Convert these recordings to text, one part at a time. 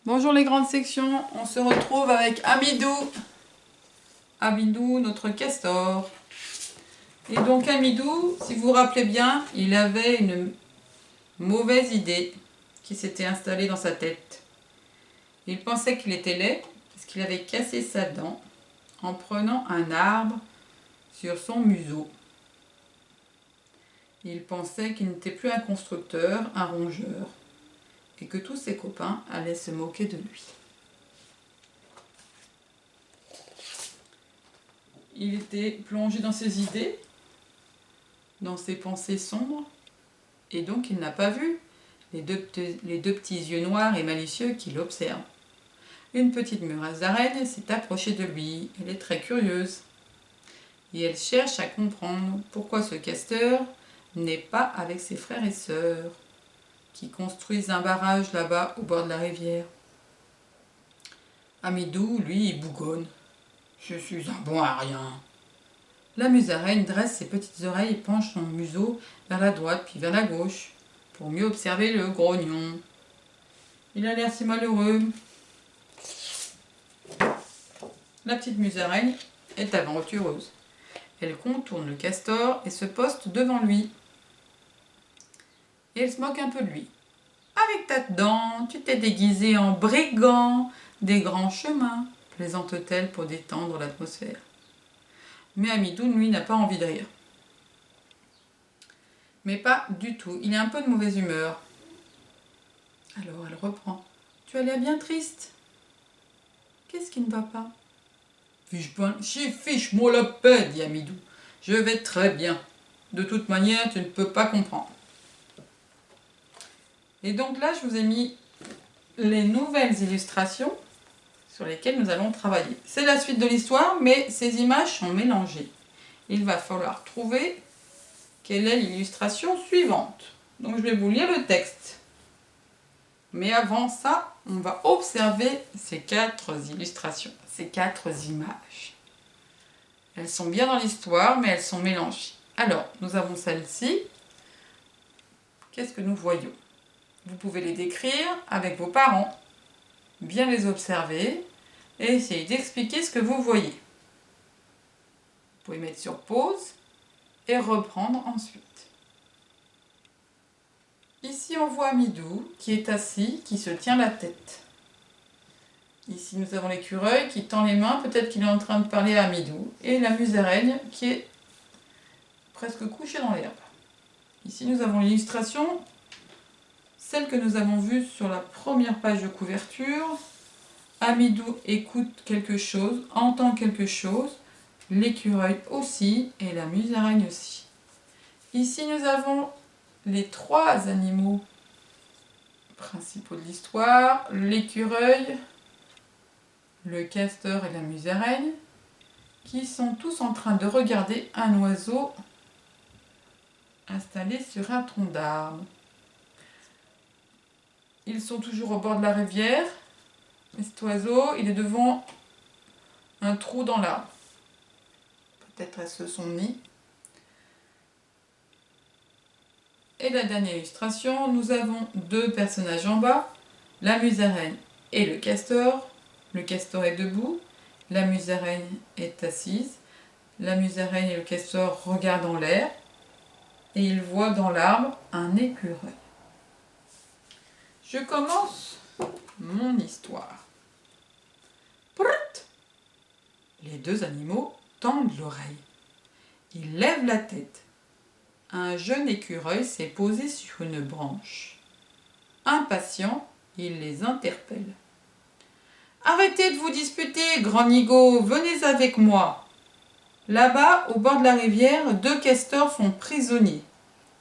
Bonjour les grandes sections, on se retrouve avec Amidou. Amidou, notre castor. Et donc Amidou, si vous vous rappelez bien, il avait une mauvaise idée qui s'était installée dans sa tête. Il pensait qu'il était laid parce qu'il avait cassé sa dent en prenant un arbre sur son museau. Il pensait qu'il n'était plus un constructeur, un rongeur, et que tous ses copains allaient se moquer de lui. Il était plongé dans ses idées, dans ses pensées sombres, et donc il n'a pas vu les deux petits yeux noirs et malicieux qui l'observent. Une petite musaraigne s'est approchée de lui, elle est très curieuse, et elle cherche à comprendre pourquoi ce castor n'est pas avec ses frères et sœurs, qui construisent un barrage là-bas au bord de la rivière. Amidou, lui, il bougonne. Je suis un bon à rien. La musaraigne dresse ses petites oreilles et penche son museau vers la droite puis vers la gauche pour mieux observer le grognon. Il a l'air si malheureux. La petite musaraigne est aventureuse. Elle contourne le castor et se poste devant lui. Et elle se moque un peu de lui. Avec ta dent, tu t'es déguisé en brigand des grands chemins, plaisante-t-elle pour détendre l'atmosphère. Mais Amidou, lui, n'a pas envie de rire. Mais pas du tout, il est un peu de mauvaise humeur. Alors elle reprend. Tu as l'air bien triste. Qu'est-ce qui ne va pas? Fiche-moi la paix, dit Amidou. Je vais très bien. De toute manière, tu ne peux pas comprendre. Et donc là, je vous ai mis les nouvelles illustrations sur lesquelles nous allons travailler. C'est la suite de l'histoire, mais ces images sont mélangées. Il va falloir trouver quelle est l'illustration suivante. Donc je vais vous lire le texte. Mais avant ça, on va observer ces 4 illustrations, ces 4 images. Elles sont bien dans l'histoire, mais elles sont mélangées. Alors, nous avons celle-ci. Qu'est-ce que nous voyons? Vous pouvez les décrire avec vos parents, bien les observer et essayer d'expliquer ce que vous voyez. Vous pouvez mettre sur pause et reprendre ensuite. Ici, on voit Amidou qui est assis, qui se tient la tête. Ici, nous avons l'écureuil qui tend les mains, peut-être qu'il est en train de parler à Amidou. Et la musaraigne qui est presque couchée dans l'herbe. Ici, nous avons l'illustration, celle que nous avons vue sur la première page de couverture. Amidou écoute quelque chose, entend quelque chose, l'écureuil aussi et la musaraigne aussi. Ici, nous avons les 3 animaux principaux de l'histoire, l'écureuil, le castor et la musaraigne, qui sont tous en train de regarder un oiseau installé sur un tronc d'arbre. Ils sont toujours au bord de la rivière, et cet oiseau, il est devant un trou dans l'arbre. Peut-être est-ce son nid. Et la dernière illustration, nous avons 2 personnages en bas, la musaraigne et le castor. Le castor est debout, la musaraigne est assise. La musaraigne et le castor regardent en l'air et ils voient dans l'arbre un écureuil. Je commence mon histoire. Prut! Les 2 animaux tendent l'oreille. Ils lèvent la tête. Un jeune écureuil s'est posé sur une branche. Impatient, il les interpelle. Arrêtez de vous disputer, grand nigaud, venez avec moi. Là-bas, au bord de la rivière, 2 castors sont prisonniers.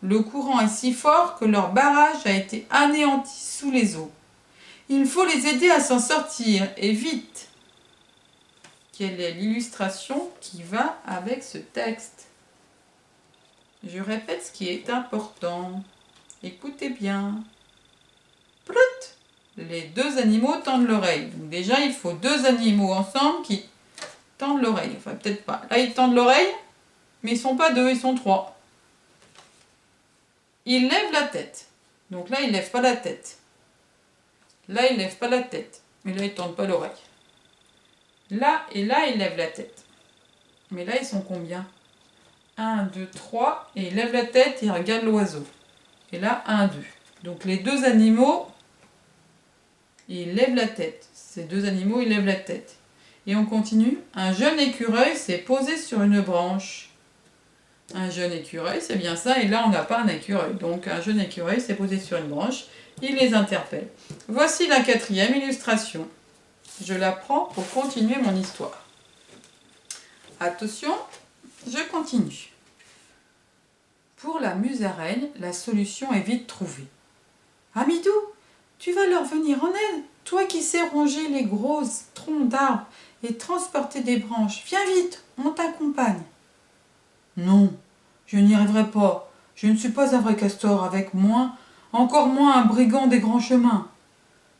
Le courant est si fort que leur barrage a été anéanti sous les eaux. Il faut les aider à s'en sortir, et vite. Quelle est l'illustration qui va avec ce texte? Je répète ce qui est important. Écoutez bien. Prut! Les 2 animaux tendent l'oreille. Donc déjà, il faut 2 animaux ensemble qui tendent l'oreille. Enfin, peut-être pas. Là, ils tendent l'oreille, mais ils ne sont pas 2, ils sont 3. Ils lèvent la tête. Donc là, ils ne lèvent pas la tête. Là, il lève pas la tête. Mais là, il tend pas l'oreille. Là et là, il lève la tête. Mais là, ils sont combien? 1, 2, 3. Et il lève la tête et il regarde l'oiseau. Et là, 1, 2. Donc les deux animaux, ils lèvent la tête. Ces deux animaux, ils lèvent la tête. Et on continue. Un jeune écureuil s'est posé sur une branche. Un jeune écureuil, c'est bien ça. Et là, on n'a pas un écureuil. Donc un jeune écureuil s'est posé sur une branche. Il les interpelle. Voici la 4e illustration. Je la prends pour continuer mon histoire. Attention, je continue. Pour la musaraigne, la solution est vite trouvée. Amidou, tu vas leur venir en aide, toi qui sais ronger les gros troncs d'arbres et transporter des branches. Viens vite, on t'accompagne. Non, je n'y arriverai pas. Je ne suis pas un vrai castor, avec moins, encore moins un brigand des grands chemins.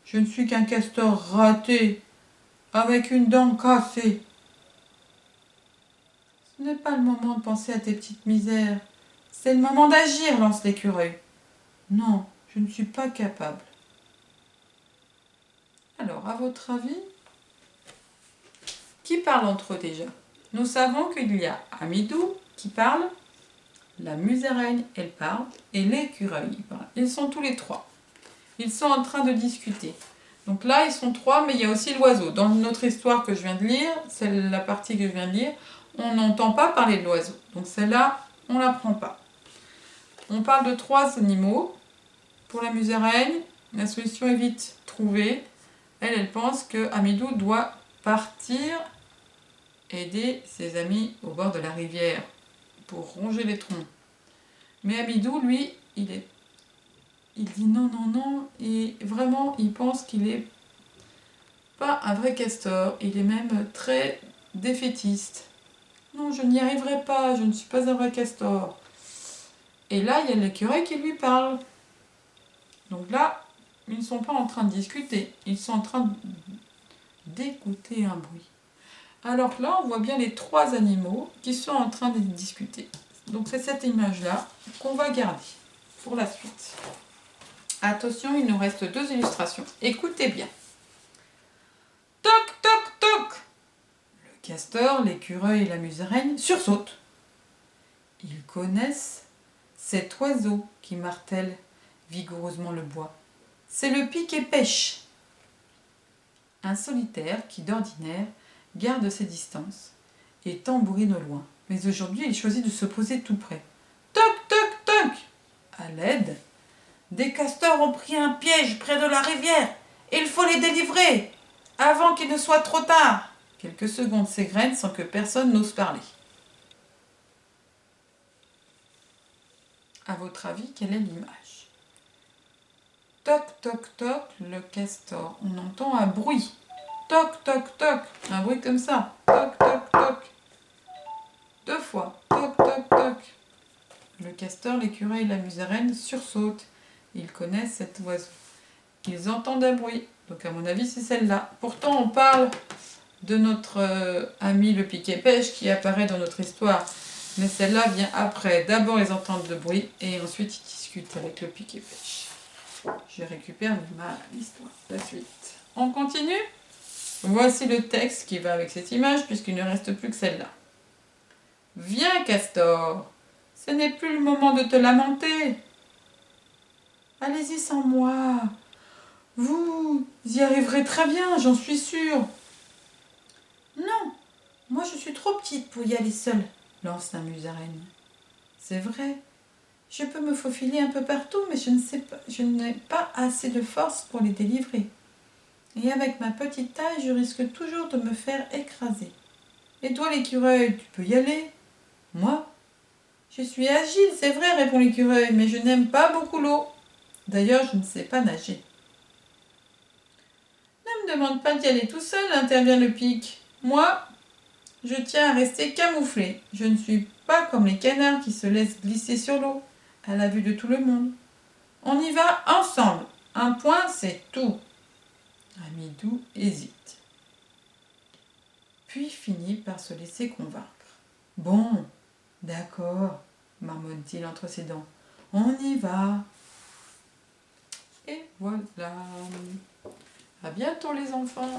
Je ne suis qu'un castor raté, avec une dent cassée. Ce n'est pas le moment de penser à tes petites misères. C'est le moment d'agir, lance l'écureuil. Non, je ne suis pas capable. Alors, à votre avis, qui parle entre eux déjà? Nous savons qu'il y a Amidou qui parle, la musaraigne, elle parle, et l'écureuil, il parle. Ils sont tous les trois. Ils sont en train de discuter. Donc là, ils sont trois, mais il y a aussi l'oiseau. Dans notre histoire que je viens de lire, c'est la partie que je viens de lire, on n'entend pas parler de l'oiseau. Donc celle-là, on ne la prend pas. On parle de 3 animaux. Pour la musaraigne, la solution est vite trouvée. Elle pense que Amidou doit partir aider ses amis au bord de la rivière pour ronger les troncs. Mais Amidou, lui, il dit non, non, non, et vraiment, il pense qu'il n'est pas un vrai castor. Il est même très défaitiste. Non, je n'y arriverai pas, je ne suis pas un vrai castor. Et là, il y a l'écureuil qui lui parle. Donc là, ils ne sont pas en train de discuter, ils sont en train d'écouter un bruit. Alors là, on voit bien les 3 animaux qui sont en train de discuter. Donc c'est cette image-là qu'on va garder pour la suite. Attention, il nous reste 2 illustrations. Écoutez bien. Toc, toc, toc. Le castor, l'écureuil et la musaraigne sursautent. Ils connaissent cet oiseau qui martèle vigoureusement le bois. C'est le pic-et-pêche. Un solitaire qui, d'ordinaire, garde ses distances et tambourine au loin. Mais aujourd'hui, il choisit de se poser tout près. Toc, toc, toc. À l'aide, des castors ont pris un piège près de la rivière. Il faut les délivrer avant qu'il ne soit trop tard. Quelques secondes s'égrènent sans que personne n'ose parler. À votre avis, quelle est l'image? Toc, toc, toc, le castor. On entend un bruit. Toc, toc, toc. Un bruit comme ça. Toc, toc, toc. 2 fois. Toc, toc, toc. Le castor, l'écureuil et la musaraigne sursautent. Ils connaissent cet oiseau. Ils entendent un bruit. Donc à mon avis, c'est celle-là. Pourtant, on parle de notre ami le piquet-pêche qui apparaît dans notre histoire. Mais celle-là vient après. D'abord, ils entendent le bruit et ensuite, ils discutent avec le piquet-pêche. Je récupère ma histoire. La suite. On continue. Voici le texte qui va avec cette image puisqu'il ne reste plus que celle-là. Viens, castor. Ce n'est plus le moment de te lamenter. Allez-y sans moi. Vous y arriverez très bien, j'en suis sûre. Non, moi je suis trop petite pour y aller seule, lance la musaraigne. C'est vrai, je peux me faufiler un peu partout, mais je n'ai pas assez de force pour les délivrer. Et avec ma petite taille, je risque toujours de me faire écraser. Et toi l'écureuil, tu peux y aller? Moi? Je suis agile, c'est vrai, répond l'écureuil, mais je n'aime pas beaucoup l'eau. D'ailleurs, je ne sais pas nager. Ne me demande pas d'y aller tout seul, intervient le pic. Moi, je tiens à rester camouflé. Je ne suis pas comme les canards qui se laissent glisser sur l'eau, à la vue de tout le monde. On y va ensemble. Un point, c'est tout. Amidou hésite. Puis finit par se laisser convaincre. Bon, d'accord, marmonne-t-il entre ses dents. On y va. Et voilà. À bientôt les enfants.